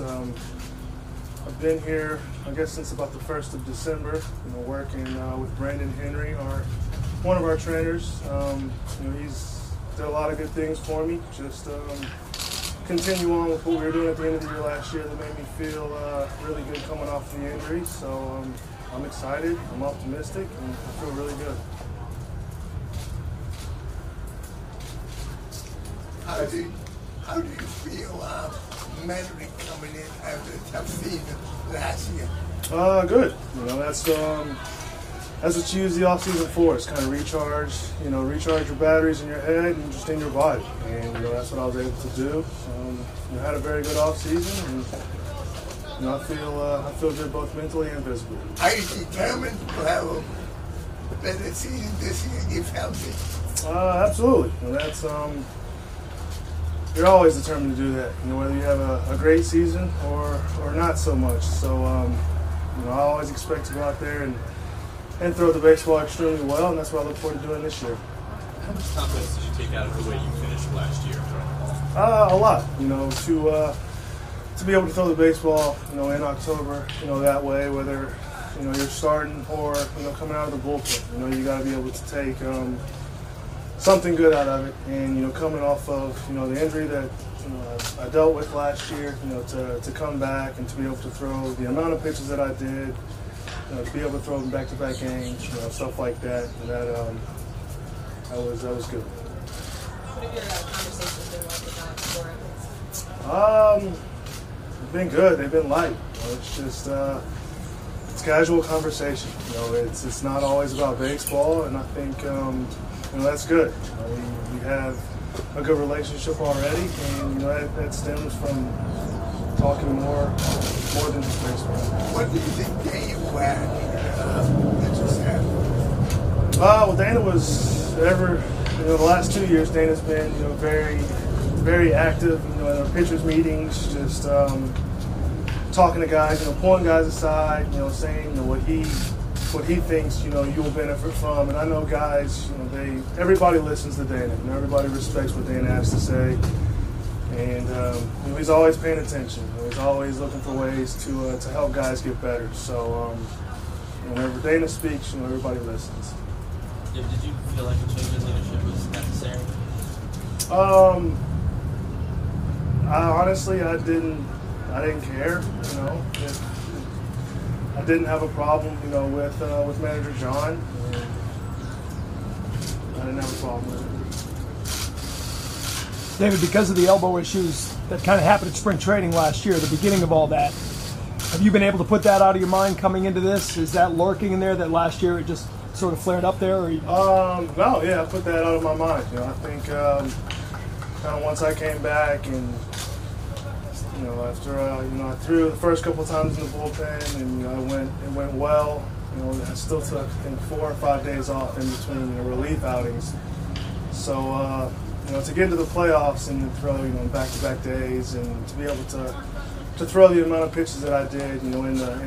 I've been here, I guess, since about the 1st of December. Working with Brandon Henry, one of our trainers. He's did a lot of good things for me. Just continue on with what we were doing at the end of the year last year that made me feel really good coming off the injury. So I'm excited, I'm optimistic, and I feel really good. How do you feel mentally coming in after a tough season last year? Good. That's what you use the offseason for. It's kind of recharge your batteries in your head and just in your body. And that's what I was able to do. I had a very good offseason, and I feel good both mentally and physically. Are you determined to have a better season this year if healthy? Absolutely. You're always determined to do that. Whether you have a great season or not so much. So I always expect to go out there and throw the baseball extremely well, and that's what I look forward to doing this year. How much confidence did you take out of the way you finished last year throwing the A ball? lot. To be able to throw the baseball, in October, that way, whether you're starting or coming out of the bullpen, you got to be able to take something good out of it. And coming off of the injury that I dealt with last year, to come back and to be able to throw the amount of pitches that I did. To be able to throw them back-to-back games, stuff like that. That was good. What have your conversations been like with that before? They've been good. They've been light. It's just it's casual conversation. It's not always about baseball, and I think that's good. We have a good relationship already, and that stems from talking more than just baseball. What do you think Dana will add that you said? Well, Dana was the last 2 years, Dana's been, very, very active, in our pitchers meetings, just talking to guys, pulling guys aside, saying, what he thinks, you will benefit from. And I know guys, everybody listens to Dana, and everybody respects what Dana has to say. And he's always paying attention. He's always looking for ways to help guys get better. So whenever Dana speaks, everybody listens. Did you feel like a change in leadership was necessary? I didn't care. I didn't have a problem, with Manager John. I didn't have a problem with it. David, because of the elbow issues that kind of happened at spring training last year, the beginning of all that, have you been able to put that out of your mind coming into this? Is that lurking in there that last year it just sort of flared up there? Or No, yeah, I put that out of my mind. I think kind of once I came back and after I threw the first couple of times in the bullpen and it went well. I still took I think 4 or 5 days off in between relief outings. So to get into the playoffs and to throw back-to-back days and to be able to throw the amount of pitches that I did, in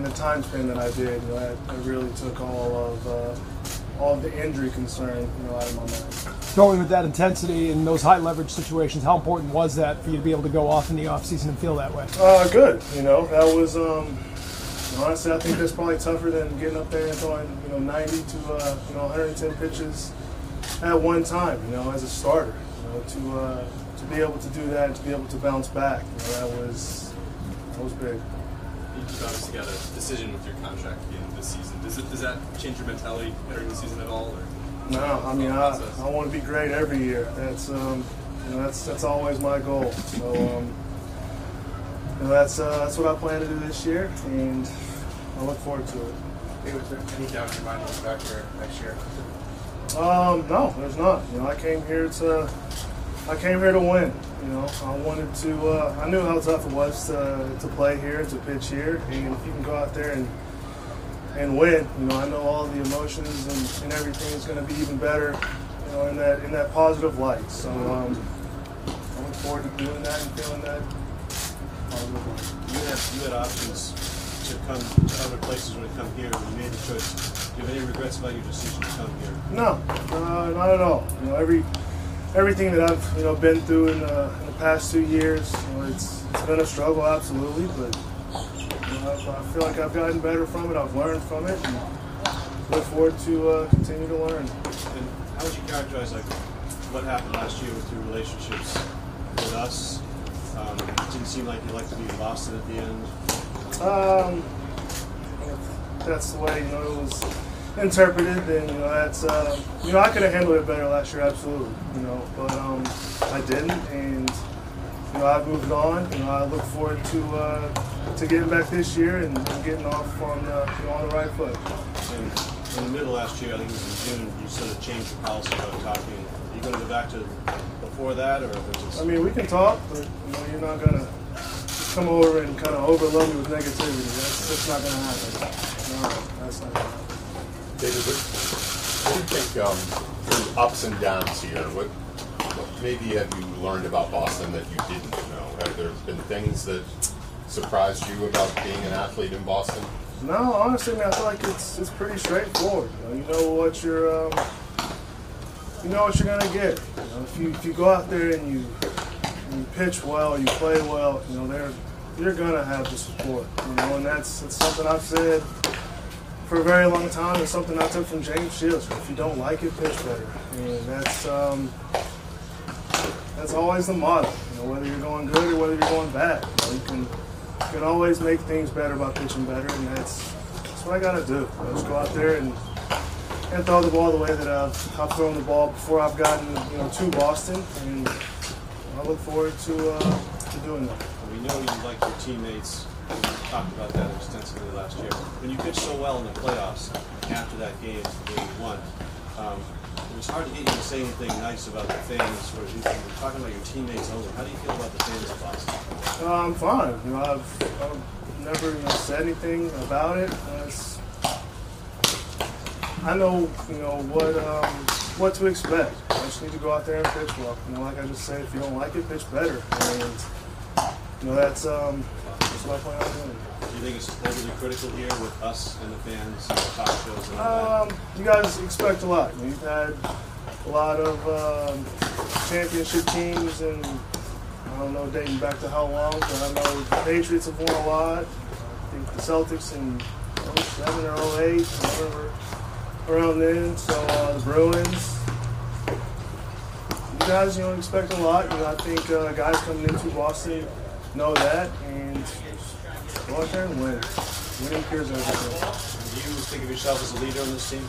the time span that I did, I really took all of the injury concern, out of my mind. Throwing with that intensity in those high leverage situations, how important was that for you to be able to go off in the offseason and feel that way? Good. That was honestly, I think that's probably tougher than getting up there and throwing 90 to 110 pitches at one time, as a starter. To be able to do that and to be able to bounce back, that was big. You obviously got a decision with your contract at the end of this season. Does that change your mentality during the season at all? Or? No, I want to be great every year. That's always my goal. So that's what I plan to do this year, and I look forward to it. Was there any doubt in your mind going back here next year? No, there's not. I came here to win. I wanted to. I knew how tough it was to play here, to pitch here, and if you can go out there and win, I know all the emotions and everything is going to be even better, in that positive light. So I look forward to doing that and feeling that positive light. You had options to come to other places when you come here, and you made the choice. Do you have any regrets about your decision to come here? No, not at all. Everything that I've been through in the past 2 years, it's been a struggle, absolutely, but you know, I feel like I've gotten better from it. I've learned from it, and look forward to continue to learn. And how would you characterize what happened last year with your relationships with us? It didn't seem like you liked to be in Boston at the end. That's the way it was interpreted. Then that's I could have handled it better last year, absolutely. But I didn't, and I've moved on. I look forward to getting back this year and getting off on the right foot. And in the middle of last year, I think it was in June, you sort of changed your policy about talking. Are you going to go back to before that, or is it? We can talk, but you're not gonna come over and kind of overload me with negativity. That's not gonna happen. No, that's not gonna happen. David, what do you think through ups and downs here? What maybe have you learned about Boston that you didn't know? Have there been things that surprised you about being an athlete in Boston? No, honestly, I feel like it's pretty straightforward. You know what you're gonna get. If you go out there and you pitch well, you play well, you're gonna have the support. And that's something I've said for a very long time. It's something I took from James Shields. If you don't like it, pitch better. And that's always the motto. Whether you're going good or whether you're going bad, you can always make things better by pitching better, and that's what I gotta do. Just go out there and throw the ball the way that I've thrown the ball before I've gotten to Boston, and I look forward to doing that. We know you like your teammates. We talked about that extensively last year. When you pitched so well in the playoffs, after that game where you won, it was hard to get you to say anything nice about the fans. Or you were talking about your teammates only. How do you feel about the fans of Boston? I'm fine. I've never said anything about it. I know what to expect. I just need to go out there and pitch well. Like I just said, if you don't like it, pitch better. And that's what I plan on doing. Do you think it's overly critical here with us and the fans, talk shows and all that? You guys expect a lot. You've had a lot of championship teams, and I don't know dating back to how long, but I know the Patriots have won a lot. I think the Celtics in 07 or 08, whatever, around then. So the Bruins. You guys, expect a lot. I think guys coming into Boston know that, and go out there and win. Winning cures everything. Do you think of yourself as a leader on this team?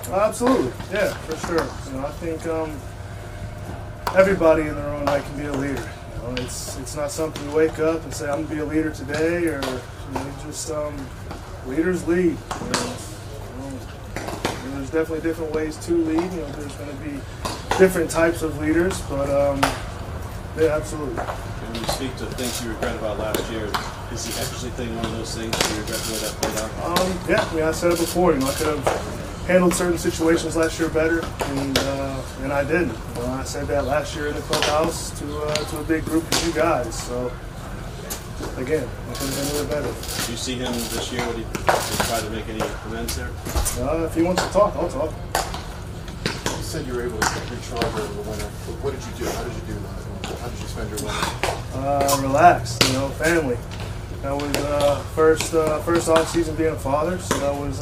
Absolutely, yeah, for sure. I think everybody in their own right can be a leader. It's not something you wake up and say I'm gonna be a leader today, or just leaders lead. There's definitely different ways to lead. There's going to be different types of leaders, but yeah, absolutely. When you speak to things you regret about last year, is the extra thing one of those things you regret the way that played out? Yeah, I said it before. I could have handled certain situations last year better, and I didn't. I said that last year in the clubhouse to a big group of you guys. So again, I could have handled it better. Do you see him this year? Would he try to make any amends there? If he wants to talk, I'll talk. You said you were able to recharge over the winter. What did you do? How did you do that? How did you spend your winter? Relax, family. That was first off-season being a father, so that was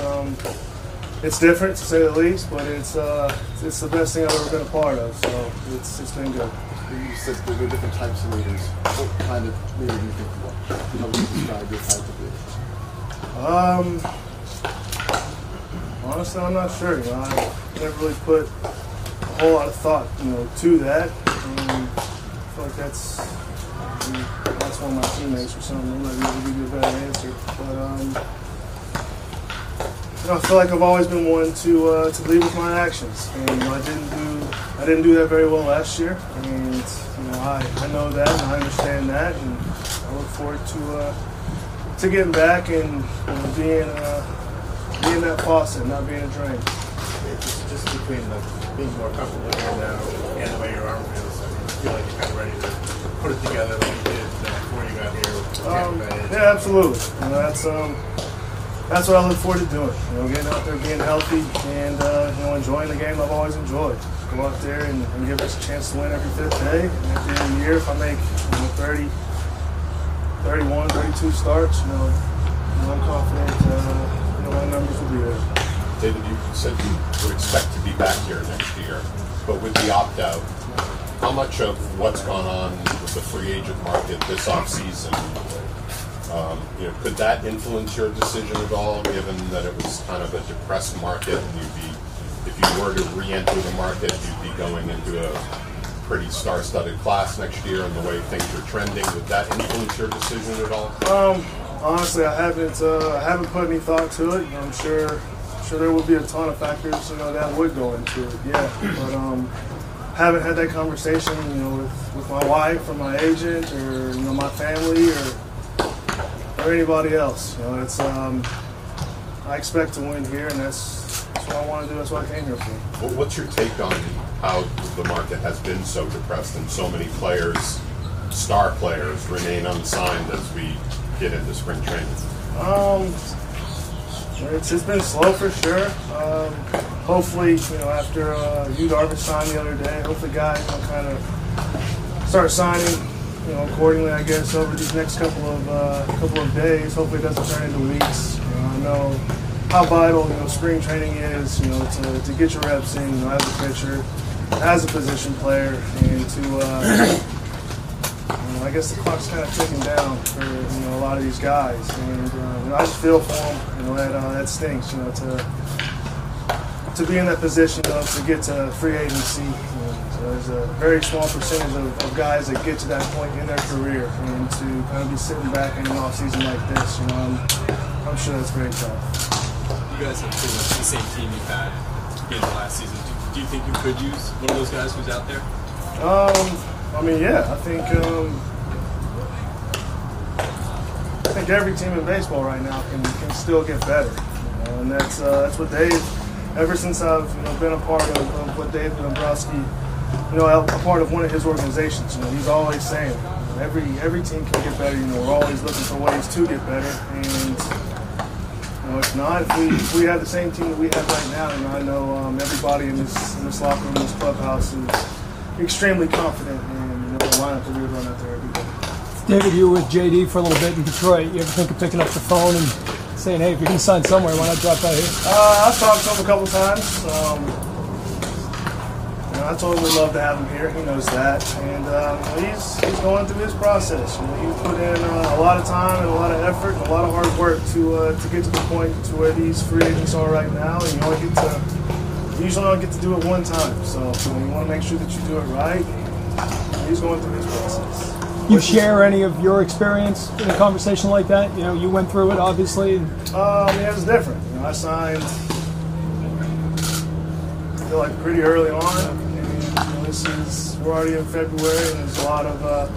it's different to say the least, but it's the best thing I've ever been a part of. So it's been good. You said there were different types of leaders. What kind of leader do you think you are? How would you describe your type of leader? Honestly, I'm not sure. I never really put a whole lot of thought, to that. I feel like that's one of my teammates or something. I'm not able to give you a better answer, but I feel like I've always been one to lead with my actions, and I didn't do that very well last year, and I know that and I understand that, and I look forward to getting back and being that faucet, not being a drain. Just between being more comfortable here now and the way your arm feels, I feel like you're kind of ready to put it together like you did before you got here. Yeah, absolutely. That's what I look forward to doing. Getting out there, being healthy, and enjoying the game I've always enjoyed. Go out there and,, give us a chance to win every fifth day. And at the end of the year, if I make 30, 40 wins, 50 wins, 60 wins, 70 wins, whatever, I'm going to 31, 32 starts, I'm confident, my numbers will be there. David, you said you would expect to be back here next year, but with the opt-out, how much of what's gone on with the free agent market this offseason, could that influence your decision at all, given that it was kind of a depressed market and if you were to re-enter the market, you'd be going into a pretty star-studded class next year and the way things are trending? Would that influence your decision at all? Honestly, I haven't put any thought to it. I'm sure there would be a ton of factors, that would go into it. Yeah, but haven't had that conversation, with my wife or my agent or my family or anybody else. It's I expect to win here, and that's what I want to do. That's what I came here for. Well, what's your take on how the market has been so depressed and so many players, star players, remain unsigned as we get into spring training? It's been slow for sure. Hopefully, after Yu Darvish signed the other day, hopefully guys will kind of start signing, accordingly, I guess, over these next couple of days. Hopefully it doesn't turn into weeks. I know how vital, spring training is, to get your reps in, as a pitcher, as a position player, and to, I guess the clock's kind of ticking down for, a lot of these guys. And I just feel for them, that stinks, to be in that position, to get to free agency. There's a very small percentage of guys that get to that point in their career, and to kind of be sitting back in an off-season like this, I'm sure that's very tough. You guys have pretty much the same team you had in the last season. Do you think you could use one of those guys who's out there? Yeah, I think every team in baseball right now can still get better, and that's what Dave. Ever since I've been a part of what Dave Dombrowski, a part of one of his organizations, he's always saying every team can get better. We're always looking for ways to get better, and if not, if we have the same team that we have right now, and I know everybody in this locker room, in this clubhouse is extremely confident in the lineup that we run out there every day. David, you were with JD for a little bit in Detroit. You ever think of picking up the phone and saying, hey, if you're going to sign somewhere, why not drop by here? I've talked to him a couple times. I told him we'd love to have him here. He knows that. And he's going through his process. He's put in a lot of time and a lot of effort and a lot of hard work to get to the point to where these free agents are right now. And you usually only get to do it one time. So you want to make sure that you do it right. He's going through his process. You share any of your experience in a conversation like that? You went through it, obviously. It was different. I signed, I feel like, pretty early on. And we're already in February, and there's a lot of the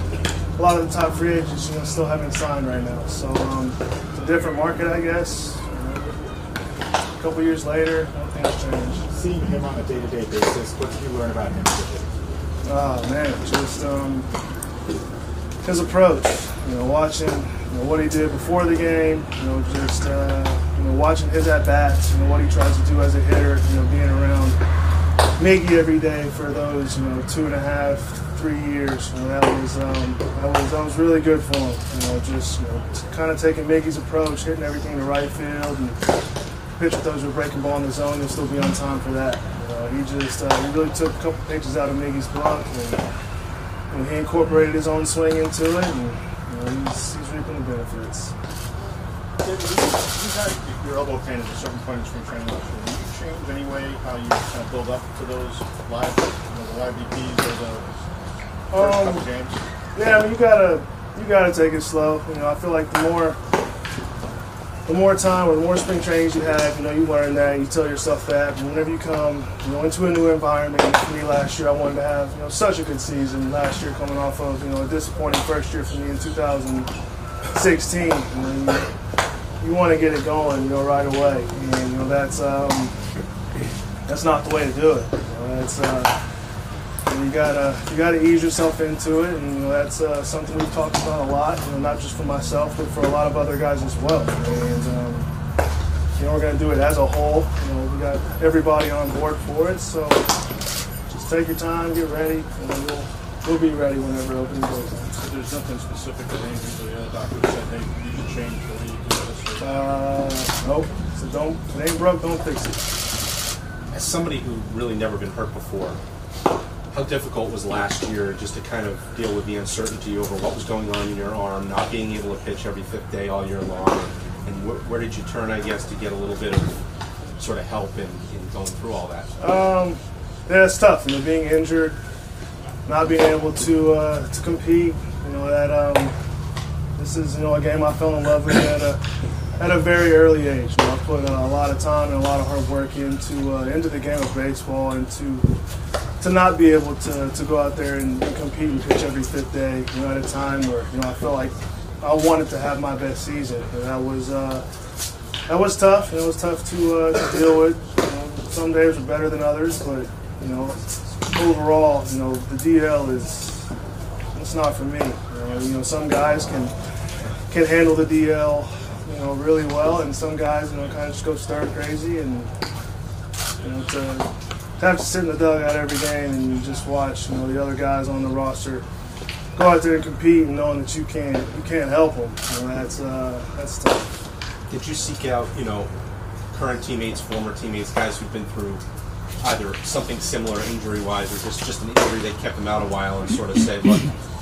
top free agents, still haven't signed right now. So it's a different market, I guess. A couple years later, things change. Seeing him on a day-to-day basis, what did you learn about him? Oh man, just his approach, watching what he did before the game, just watching his at-bats, what he tries to do as a hitter, being around Miggy every day for those 2.5, 3 years, that was really good for him. Just kind of taking Miggy's approach, hitting everything to right field, and pitch with those with breaking ball in the zone, you'll still be on time for that. He really took a couple pitches out of Miggy's block, and he incorporated his own swing into it, and he's reaping the benefits. You had your elbow pain at a certain point in spring training last year. Did you change any way how you kind of build up to those live VPs or the first couple games? Yeah, you gotta take it slow. I feel like the more time or the more spring trainings you have, you learn that, you tell yourself that. And whenever you come, into a new environment, for me last year, I wanted to have, such a good season last year, coming off of, a disappointing first year for me in 2016. You want to get it going, right away. And, that's not the way to do it. You gotta ease yourself into it, and that's something we've talked about a lot. Not just for myself, but for a lot of other guys as well. And we're gonna do it as a whole. We got everybody on board for it. So just take your time, get ready, and we'll be ready whenever opening goes on. there's nothing specific to Andrew, the doctor said, hey, you should change the way you do this. Nope. So don't. If it ain't broke, don't fix it. As somebody who really never been hurt before, how difficult was last year just to kind of deal with the uncertainty over what was going on in your arm, not being able to pitch every fifth day all year long, and where did you turn, I guess, to get a little bit of sort of help in going through all that? Yeah, it's tough. You know, being injured, not being able to compete. You know that this is a game I fell in love with at a very early age. You know, I put a lot of time and a lot of hard work into the game of baseball, and to not be able to go out there and compete and pitch every fifth day, you know, at a time where I felt like I wanted to have my best season. And that was tough. It was tough to deal with. You know, some days were better than others, but overall, the DL it's not for me. You know, some guys can handle the DL, really well, and some guys, kind of just go stir crazy, and to have to sit in the dugout every game and just watch, the other guys on the roster go out there and compete, and knowing that you can't help them, that's tough. Did you seek out, current teammates, former teammates, guys who've been through either something similar injury-wise or just an injury that kept them out a while, and sort of say, look,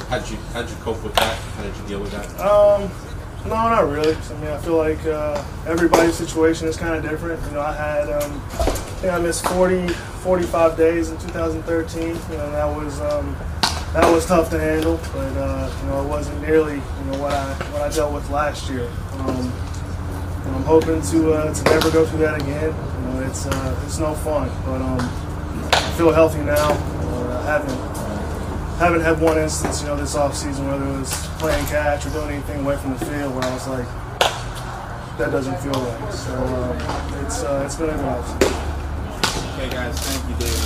how'd you cope with that? How did you deal with that? No, not really. I mean, I feel like everybody's situation is kind of different. I had, I think I missed 45 days in 2013. That was tough to handle, but it wasn't nearly what I dealt with last year. I'm hoping to never go through that again. It's no fun, but I feel healthy now. I haven't had one instance, this offseason, whether it was playing catch or doing anything away from the field, where I was like, that doesn't feel right. So it's been a good offseason. Okay, guys, thank you, David.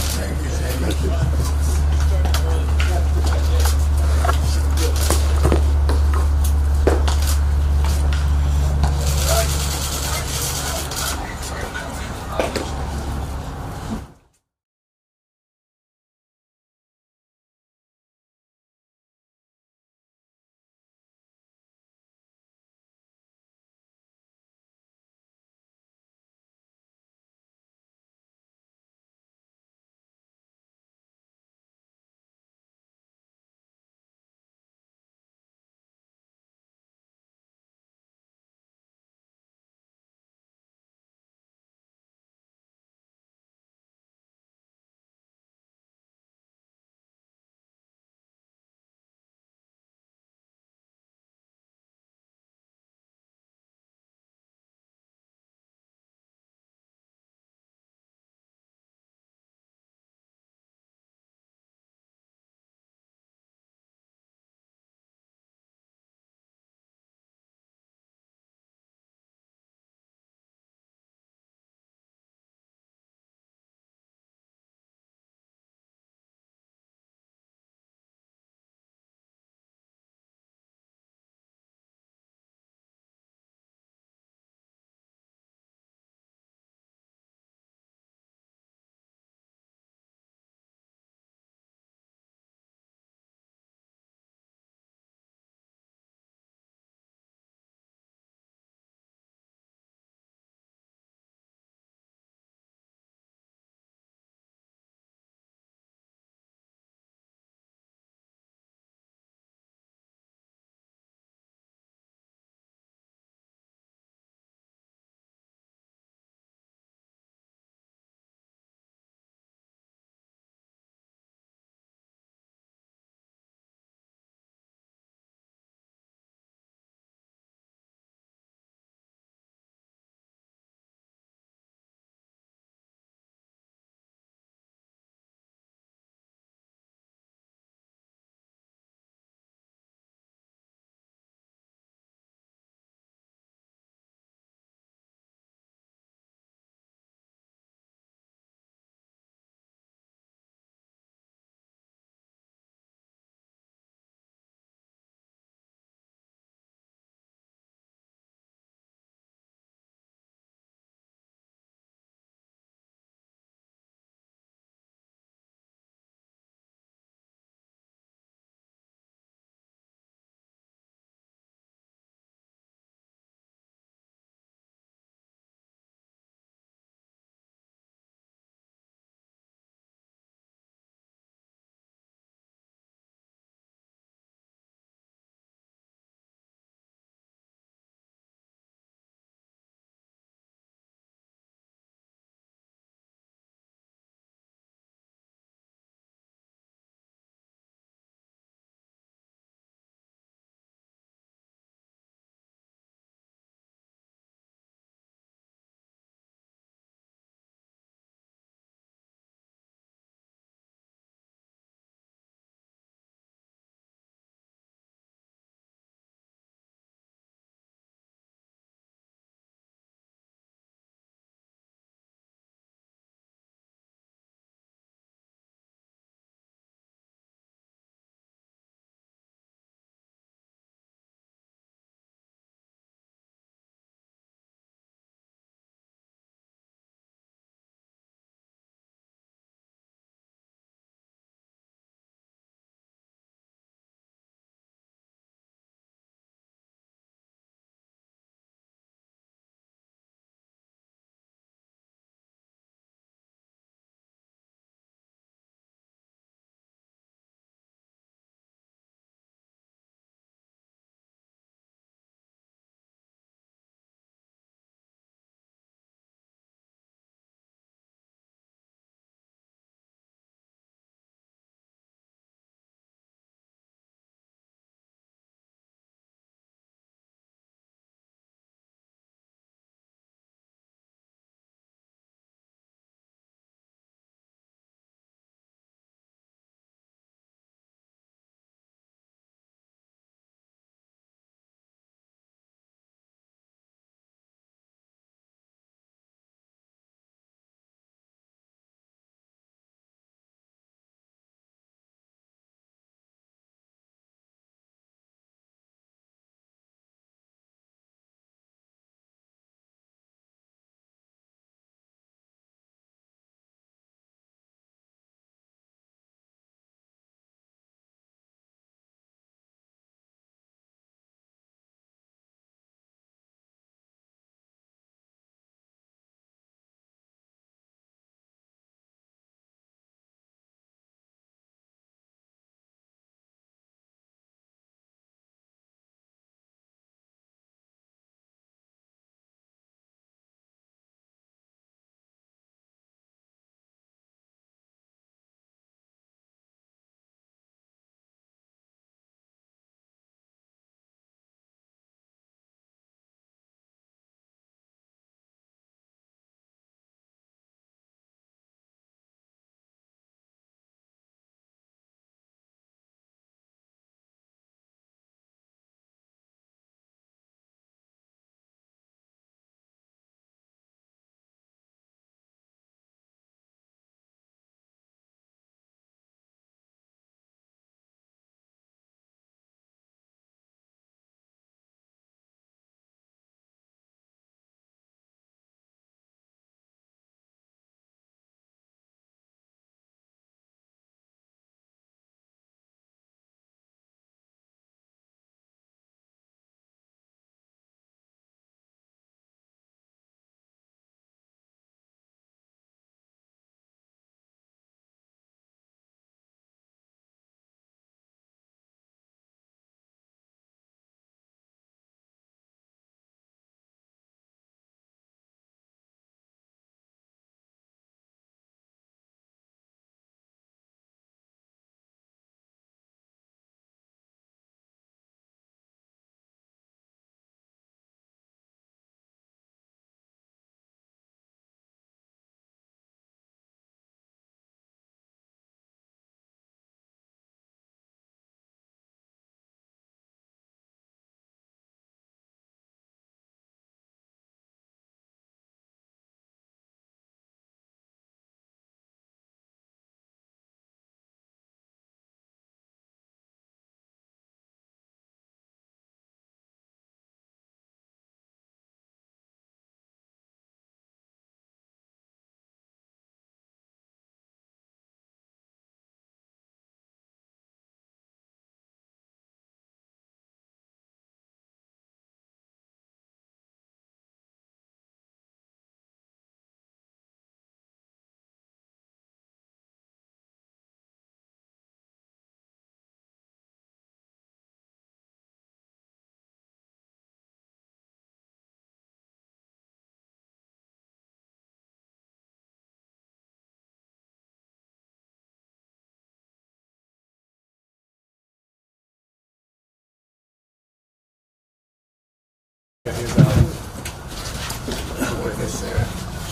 What's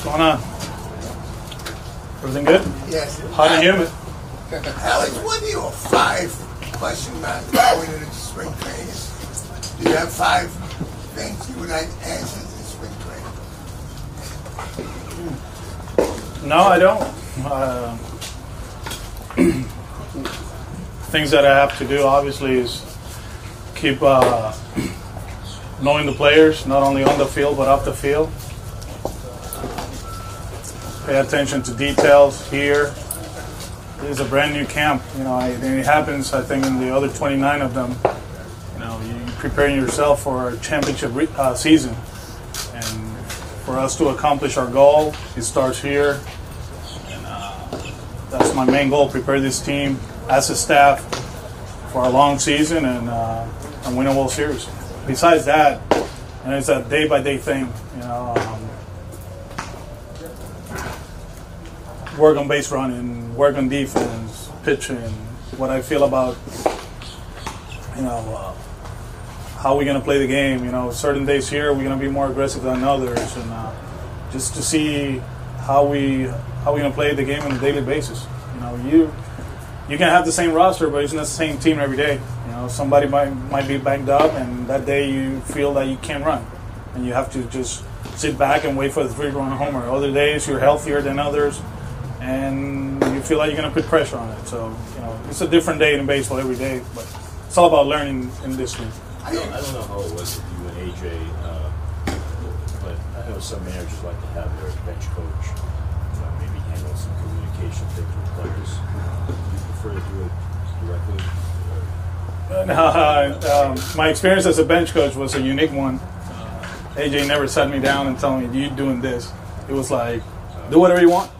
going on? Everything good? Yes. Hot and humid. Alex, what are your 5 question marks going into spring training? Do you have 5 things you would like answers in spring training? No, I don't. Things that I have to do, obviously, is keep knowing the players, not only on the field, but off the field. Pay attention to details here. It is a brand new camp. You know, and it happens, I think, in the other 29 of them. You know, you're preparing yourself for a championship season. And for us to accomplish our goal, it starts here. And that's my main goal, prepare this team as a staff for a long season and win a World Series. Besides that, and it's a day-by-day thing, you know, work on base running, work on defense, pitching, what I feel about, you know, how we're going to play the game. You know, certain days here we're going to be more aggressive than others, and just to see how we're going to play the game on a daily basis. You know, you can have the same roster, but it's not the same team every day. You know, somebody might be banged up, and that day you feel that you can't run, and you have to just sit back and wait for the 3-run homer. Other days you're healthier than others, and you feel like you're going to put pressure on it. So, you know, it's a different day in baseball every day, but it's all about learning in this league. I don't know how it was with you and AJ, but I know some managers like to have their bench coach maybe handle some communication things with players. Do you prefer to do it directly? My experience as a bench coach was a unique one. AJ never sat me down and told me, "You're doing this." It was like, do whatever you want.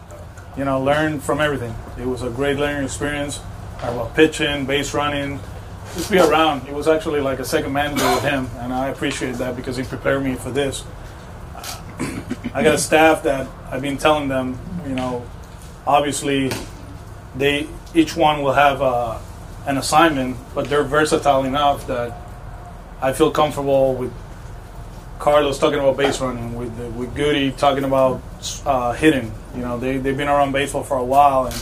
You know, learn from everything. It was a great learning experience about pitching, base running, just be around. It was actually like a second manager with him, and I appreciate that because he prepared me for this. I got a staff that I've been telling them, you know, obviously each one will have an assignment, but they're versatile enough that I feel comfortable with Carlos talking about base running, with Goody talking about hitting. You know, they've been around baseball for a while, and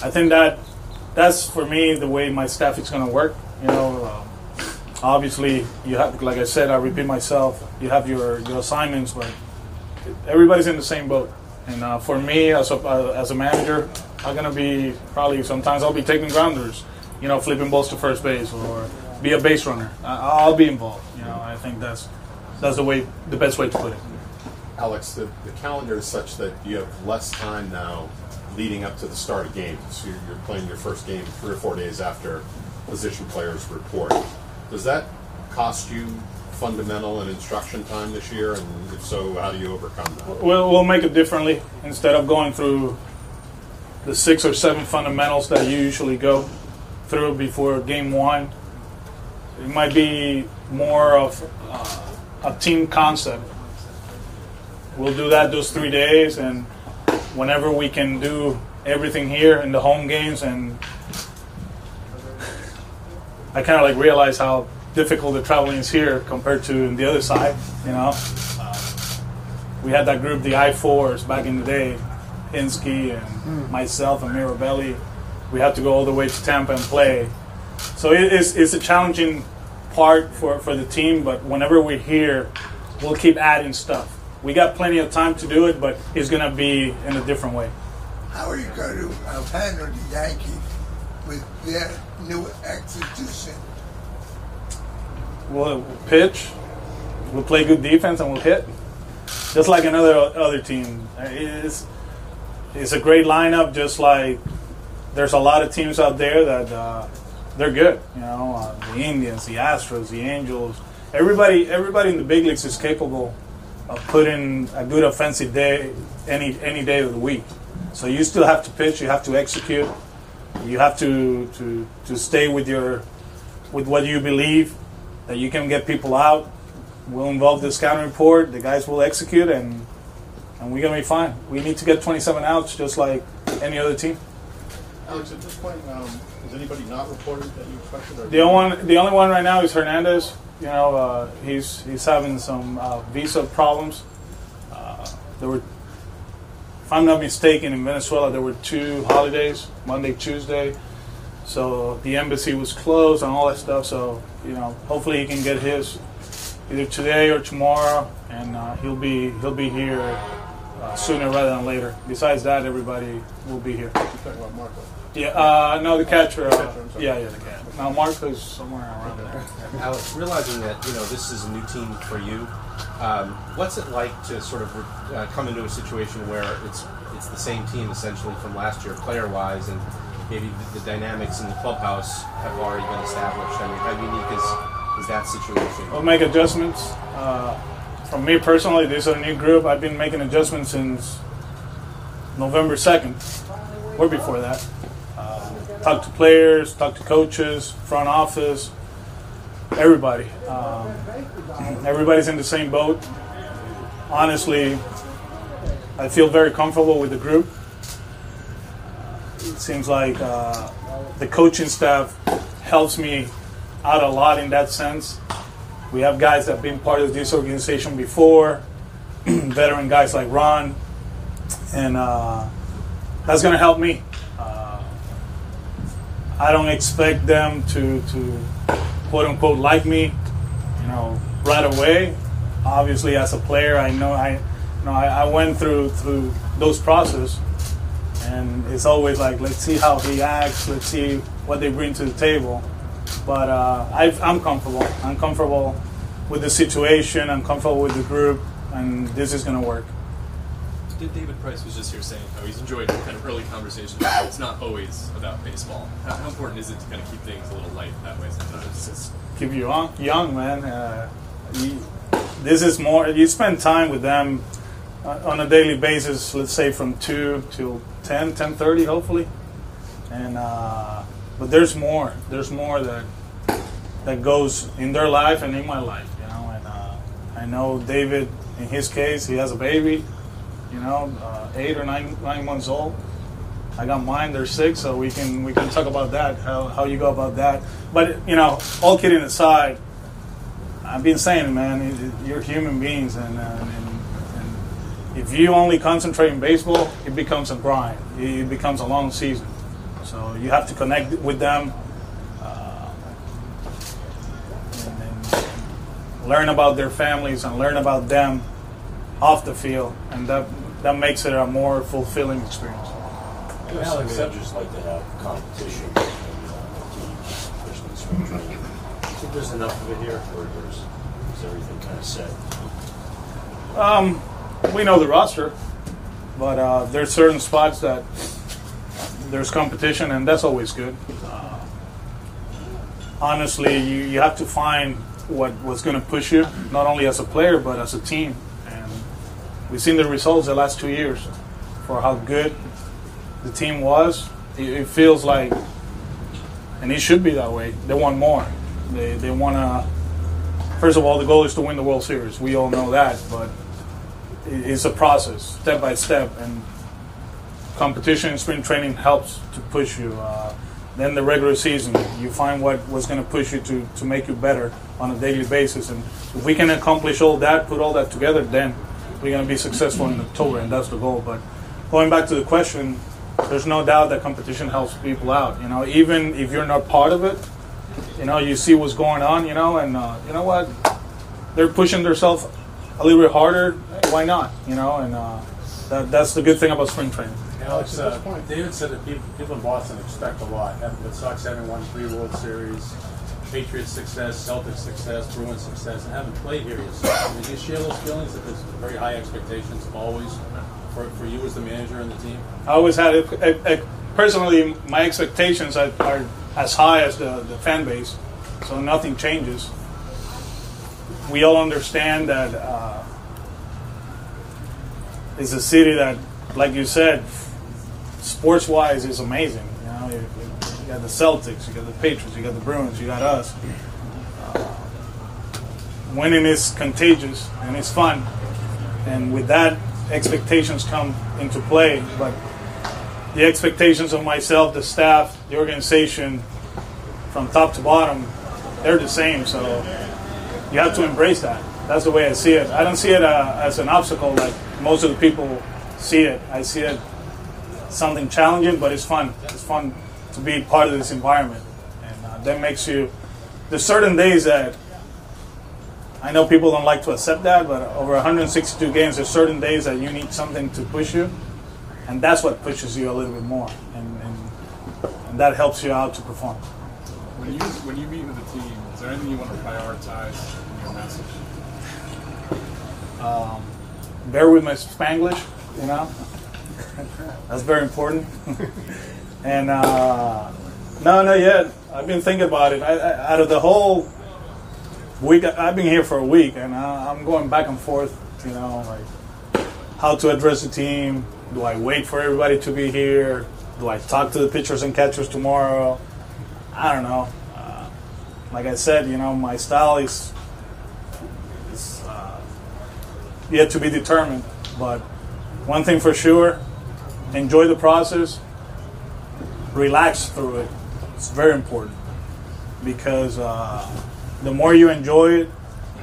I think that's for me the way my staff is going to work. You know, obviously you have, like I said, I repeat myself. You have your assignments, but everybody's in the same boat. And for me, as a manager, I'm going to be probably sometimes I'll be taking grounders, you know, flipping balls to first base, or be a base runner. I'll be involved. You know, I think that's the best way to put it. Alex, the calendar is such that you have less time now leading up to the start of games. So you're playing your first game 3 or 4 days after position players report. Does that cost you fundamental and instruction time this year? And if so, how do you overcome that? We'll make it differently. Instead of going through the 6 or 7 fundamentals that you usually go through before game 1, it might be more of a team concept. We'll do that those 3 days, and whenever we can do everything here in the home games, and I kind of like realize how difficult the traveling is here compared to the other side. You know, we had that group, the I-4s, back in the day, Hinsky and myself and Mirabelli. We had to go all the way to Tampa and play. So it's a challenging part for the team, but whenever we're here, we'll keep adding stuff. We got plenty of time to do it, but it's going to be in a different way. How are you going to handle the Yankees with their new execution? We'll pitch, we'll play good defense, and we'll hit. Just like other team. It's a great lineup, just like there's a lot of teams out there that they're good. You know, the Indians, the Astros, the Angels. Everybody in the big leagues is capable of putting a good offensive day any day of the week. So you still have to pitch, you have to execute, you have to stay with what you believe, that you can get people out. We'll involve the scouting report, the guys will execute, and we're going to be fine. We need to get 27 outs just like any other team. Alex, at this point, has anybody not reported that you expected? The only one right now is Hernandez. You know, he's having some visa problems. There were, if I'm not mistaken, in Venezuela there were 2 holidays, Monday, Tuesday. So the embassy was closed and all that stuff. So you know, hopefully he can get his either today or tomorrow, and he'll be here sooner rather than later. Besides that, everybody will be here. You're talking about Marco. Yeah, no, the catcher. I'm sorry. Yeah, the catcher. Now Marco's somewhere around there. Alex, realizing that this is a new team for you, what's it like to sort of come into a situation where it's the same team essentially from last year, player-wise, and maybe the dynamics in the clubhouse have already been established? I mean, how unique is that situation? We'll make adjustments. From me personally, this is a new group. I've been making adjustments since November 2nd, or before that. Talk to players, talk to coaches, front office, everybody. Everybody's in the same boat. Honestly, I feel very comfortable with the group. It seems like the coaching staff helps me out a lot in that sense. We have guys that have been part of this organization before, veteran guys like Ron, and that's going to help me. I don't expect them to quote unquote like me, you know, right away. Obviously, as a player, I went through those processes, and it's always like, let's see how he acts, let's see what they bring to the table. But I'm comfortable. I'm comfortable with the situation. I'm comfortable with the group, and this is going to work. David Price was just here saying how he's enjoyed kind of early conversations. It's not always about baseball. How important is it to kind of keep things a little light that way sometimes? Just keep you young, man. This is more. You spend time with them on a daily basis. Let's say from 2 till 10:30, hopefully. And but there's more. There's more that goes in their life and in my life. You know, and I know David. In his case, he has a baby. You know, 8 or 9 months old. I got mine; they're 6, so we can talk about that. How you go about that? But you know, all kidding aside, I've been saying, man, you're human beings, and if you only concentrate in baseball, it becomes a grind. It becomes a long season. So you have to connect with them, and learn about their families and learn about them off the field, and that makes it a more fulfilling experience. Alex, managers like to have competition in teams, especially in spring training. Do you think there's enough of it here, or is everything kind of set? We know the roster, but there's certain spots that there's competition, and that's always good. Honestly, you have to find what's going to push you, not only as a player, but as a team. And we've seen the results the last 2 years for how good the team was. It feels like, and it should be that way, they want more. They want to, first of all, the goal is to win the World Series. We all know that, but it's a process, step by step, and competition in spring training helps to push you. Then the regular season, you find what's going to push you to make you better on a daily basis. And if we can accomplish all that, put all that together, then we're going to be successful in October, and that's the goal. But going back to the question, there's no doubt that competition helps people out. You know, even if you're not part of it, you know, you see what's going on, you know, and you know what? They're pushing themselves a little bit harder. Why not? You know, and that's the good thing about spring training. Alex, David said that people in Boston expect a lot. The Sox having won 3 World Series, Patriots success, Celtics success, Bruins success, and haven't played here yourself. I mean, do you share those feelings that there's very high expectations always for you as the manager and the team? I always had it. Personally, my expectations are as high as the fan base, so nothing changes. We all understand that it's a city that, like you said, sports-wise is amazing. You know, you got the Celtics, you got the Patriots, you got the Bruins, you got us. Winning is contagious and it's fun, and with that, expectations come into play. But the expectations of myself, the staff, the organization, from top to bottom, they're the same. So you have to embrace that. That's the way I see it. I don't see it as an obstacle like most of the people see it. I see it something challenging, but it's fun. It's fun to be part of this environment, and that makes you. There's certain days that I know people don't like to accept that, but over 162 games, there's certain days that you need something to push you, and that's what pushes you a little bit more, and that helps you out to perform. When you meet with the team, is there anything you want to prioritize in your message? Bear with my Spanglish, you know. That's very important. And not yet. I've been thinking about it. Out of the whole week, I've been here for a week, and I'm going back and forth. You know, like how to address the team. Do I wait for everybody to be here? Do I talk to the pitchers and catchers tomorrow? I don't know. Like I said, you know, my style is yet to be determined. But one thing for sure, enjoy the process. Relax through it. It's very important because the more you enjoy it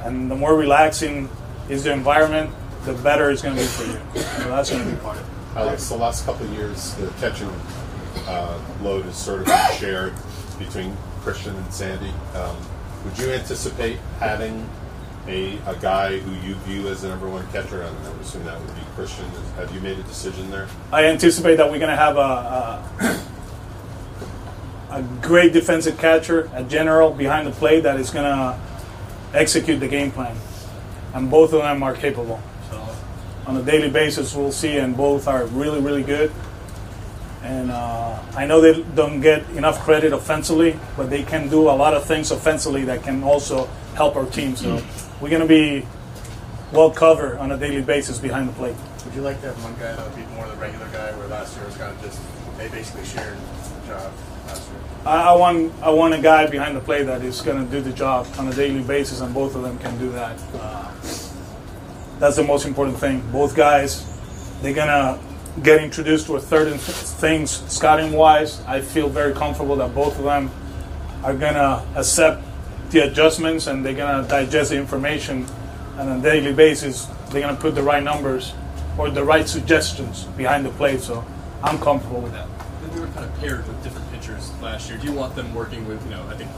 and the more relaxing is the environment, the better it's going to be for you. So that's going to be part of it. Alex, the last couple of years, the catching load has sort of been shared between Christian and Sandy. Would you anticipate having a guy who you view as the number one catcher? I would assume that would be Christian. Have you made a decision there? I anticipate that we're going to have a great defensive catcher, a general behind the plate that is going to execute the game plan. And both of them are capable. So on a daily basis, we'll see, and both are really, really good. And I know they don't get enough credit offensively, but they can do a lot of things offensively that can also help our team. So we're going to be well covered on a daily basis behind the plate. Would you like to have one guy that would be more the regular guy, where last year was kind of just they basically shared the job last year? I want a guy behind the plate that is going to do the job on a daily basis, and both of them can do that. That's the most important thing. Both guys, they're going to get introduced to a certain things scouting-wise. I feel very comfortable that both of them are going to accept the adjustments, and they're going to digest the information, and on a daily basis, they're going to put the right numbers or the right suggestions behind the plate. So I'm comfortable with that. They were kind of paired with different pitchers last year. Do you want them working with, I think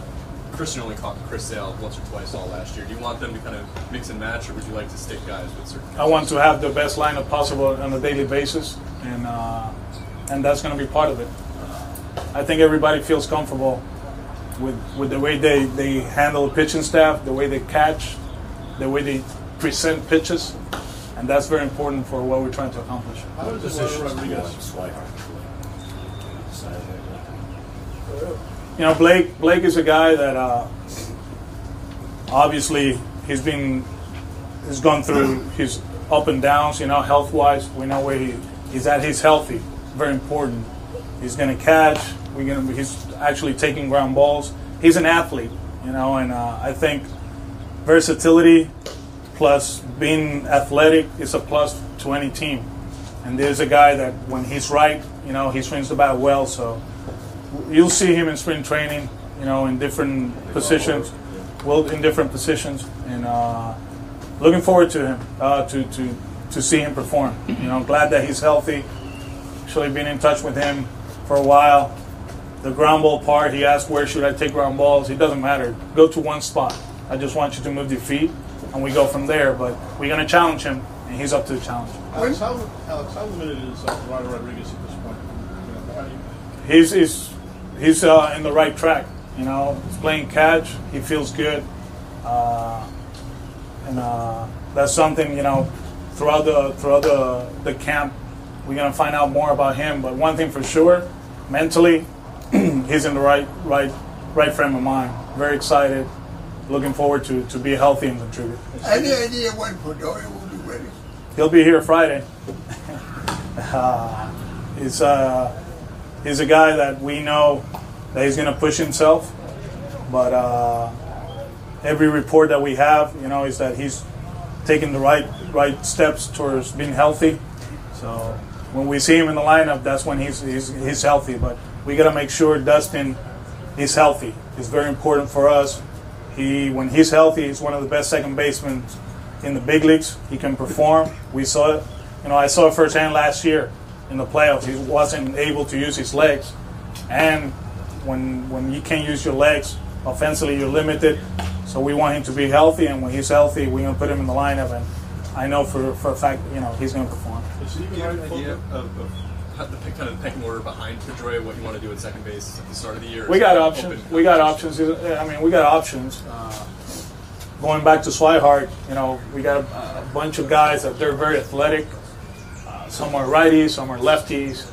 Christian only caught Chris Sale once or twice all last year. Do you want them to kind of mix and match, or would you like to stick guys with certain pitchers? I want to have the best lineup possible on a daily basis, and that's going to be part of it. I think everybody feels comfortable with the way they handle the pitching staff, the way they catch, the way they present pitches, and that's very important for what we're trying to accomplish. How does Rodriguez? Blake is a guy that obviously he's gone through his up and downs, health-wise. We know where he's at. He's healthy, very important. He's going to catch. He's actually taking ground balls. He's an athlete, and I think versatility plus being athletic is a plus to any team. And there's a guy that when he's right, he swings the bat well. So you'll see him in spring training, in different positions. In different positions, and looking forward to him to see him perform. I'm glad that he's healthy. Actually, been in touch with him for a while. The ground ball part, he asked where should I take ground balls. It doesn't matter. Go to one spot. I just want you to move your feet, and we go from there. But we're going to challenge him, and he's up to the challenge. Alex, how limited is Ronald Rodriguez at this point? How do you... He's in the right track. He's playing catch. He feels good, and that's something. Throughout the camp, we're gonna find out more about him. But one thing for sure, mentally, he's in the right frame of mind. Very excited, looking forward to be healthy and contribute. Any idea when Pedroia will be ready? He'll be here Friday. He's a guy that we know that he's going to push himself, but every report that we have, is that he's taking the right steps towards being healthy. So when we see him in the lineup, that's when he's healthy. But we got to make sure Dustin is healthy. It's very important for us. When he's healthy, he's one of the best second basemen in the big leagues. He can perform. We saw it. I saw it firsthand last year in the playoffs. He wasn't able to use his legs, and when you can't use your legs offensively, you're limited. So we want him to be healthy, and when he's healthy, we're gonna put him in the lineup, and I know for a fact, he's gonna perform. Do you have an idea of how the kind of pecking order behind Pedroia, what you want to do at second base at the start of the year? We got options. We got options. We got options. Going back to Swihart, we got a bunch of guys that they're very athletic. Some are righties, some are lefties.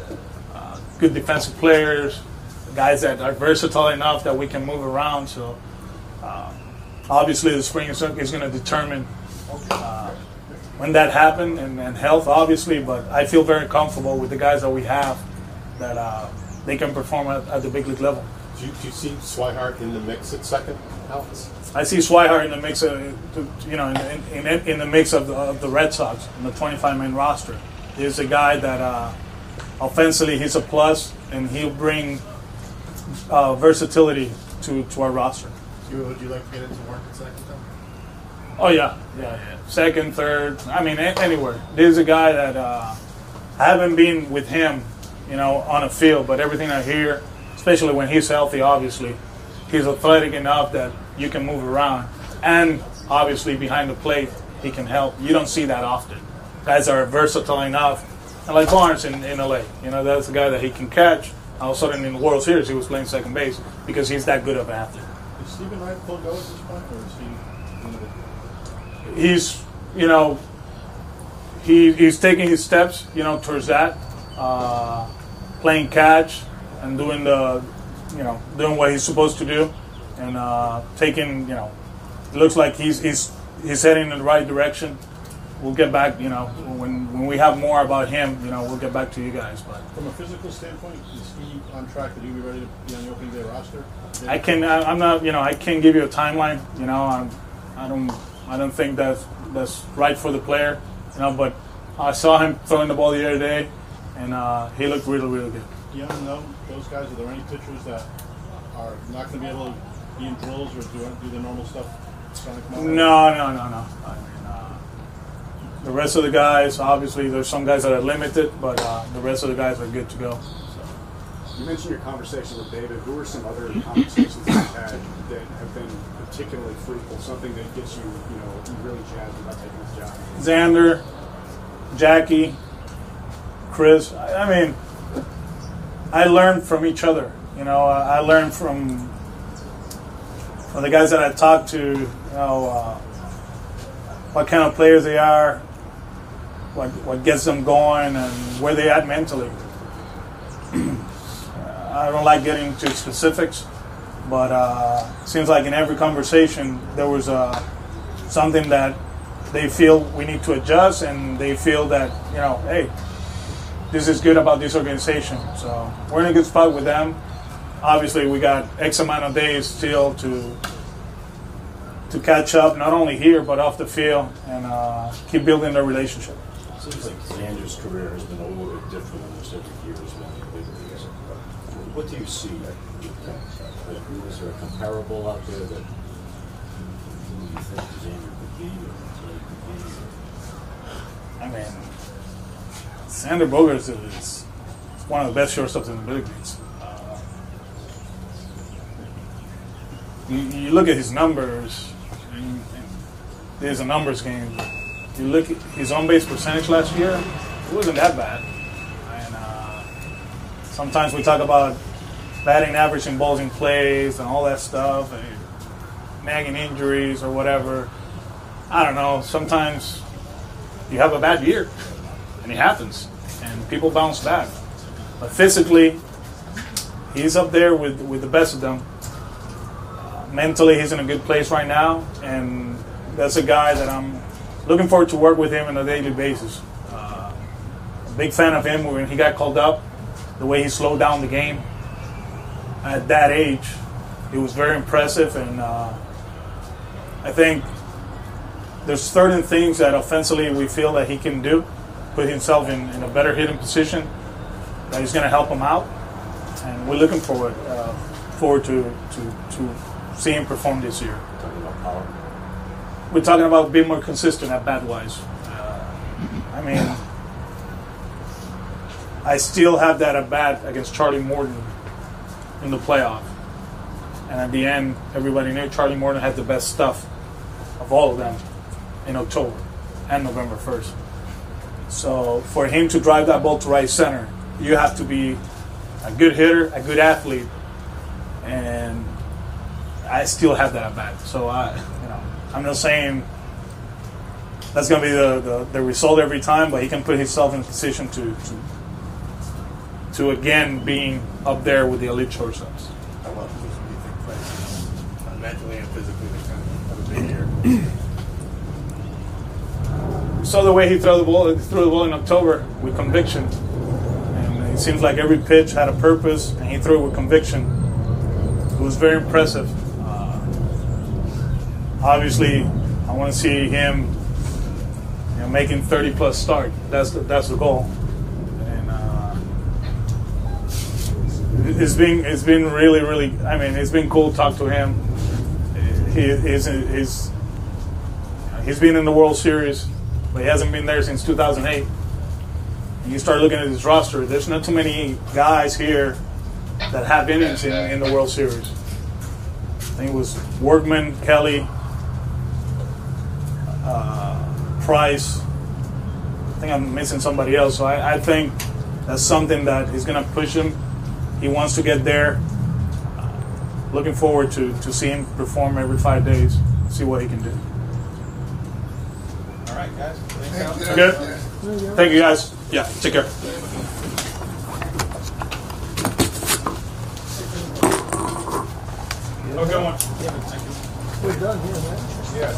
Good defensive players, guys that are versatile enough that we can move around. So obviously the spring is going to determine when that happens and health, obviously. But I feel very comfortable with the guys that we have that they can perform at the big league level. Do you see Swihart in the mix at second, Alex? I see Swihart in the mix of, in the mix of the Red Sox in the 25-man roster. He's a guy that offensively he's a plus, and he'll bring versatility to our roster. Would you like to get into work at second then? Oh yeah. Second, third. Anywhere. There's a guy that I haven't been with him, on a field, but everything I hear, especially when he's healthy, obviously, he's athletic enough that you can move around, and obviously behind the plate he can help. You don't see that often. Guys are versatile enough, and like Barnes in LA, that's a guy that he can catch. All of a sudden in the World Series he was playing second base because he's that good of an athlete. Is Stephen Wright full go at this point, or is he? He's taking his steps, towards that, playing catch and doing doing what he's supposed to do, and taking, it looks like he's heading in the right direction. We'll get back, when we have more about him, we'll get back to you guys. But from a physical standpoint, is he on track to be ready to be on the opening day roster? I can't give you a timeline. I don't think that's right for the player. But I saw him throwing the ball the other day, and he looked really, really good. Do you know those guys? Are there any pitchers that are not going to be able to be in drills or do the normal stuff? No. The rest of the guys, obviously, there's some guys that are limited, but the rest of the guys are good to go. So. You mentioned your conversation with David. Who are some other conversations that you've had that have been particularly fruitful? Something that gets you, really jazzed about taking this job? Xander, Jackie, Chris. I learned from each other. I learned from the guys that I talked to. What kind of players they are, what gets them going, and where they at mentally. I don't like getting into specifics, but it seems like in every conversation there was something that they feel we need to adjust, and they feel that, hey, this is good about this organization. So we're in a good spot with them. Obviously, we got X amount of days still to catch up, not only here but off the field, and keep building the relationship. It seems like Xander's career has been a little bit different almost every year as well. What do you see? Is there a comparable out there that you think Xander could be or Clay could be? Xander Bogaerts is one of the best shortstops in the big leagues. You look at his numbers, and there's a numbers game. You look at his on-base percentage last year, it wasn't that bad. And sometimes we talk about batting average in balls in plays and all that stuff, and nagging injuries or whatever. I don't know. Sometimes you have a bad year, and it happens, and people bounce back. But physically, he's up there with the best of them. Mentally, he's in a good place right now, and that's a guy that I'm looking forward to work with him on a daily basis. A big fan of him when he got called up, the way he slowed down the game at that age. It was very impressive, and I think there's certain things that offensively we feel that he can do, put himself in a better hitting position, that is going to help him out, and we're looking forward to see him perform this year. talking about power? We're talking about being more consistent at bat-wise. I mean, I still have that at bat against Charlie Morton in the playoff. And at the end, everybody knew Charlie Morton had the best stuff of all of them in October and November 1st. So for him to drive that ball to right center, you have to be a good hitter, a good athlete, and I still have that at bat. So I'm not saying that's going to be the result every time, but he can put himself in a position to again being up there with the elite shortstops. How about who do you think plays mentally and physically to kind of have a big year? Saw the way he threw the ball in October with conviction, and it seems like every pitch had a purpose, and he threw it with conviction. It was very impressive. Obviously, I want to see him, making 30+ start. That's the goal. And it's been really. I mean, it's been cool to talk to him. He's been in the World Series, but he hasn't been there since 2008. And you start looking at his roster, there's not too many guys here that have innings in the World Series. I think it was Workman, Kelly, Price. I think I'm missing somebody else. So I think that's something that is going to push him. He wants to get there. Looking forward to see him perform every 5 days, see what he can do. All right, guys. Thanks, Al. Good. Thank you, guys. Yeah, take care. Have a good one. We're done here, man. Yes.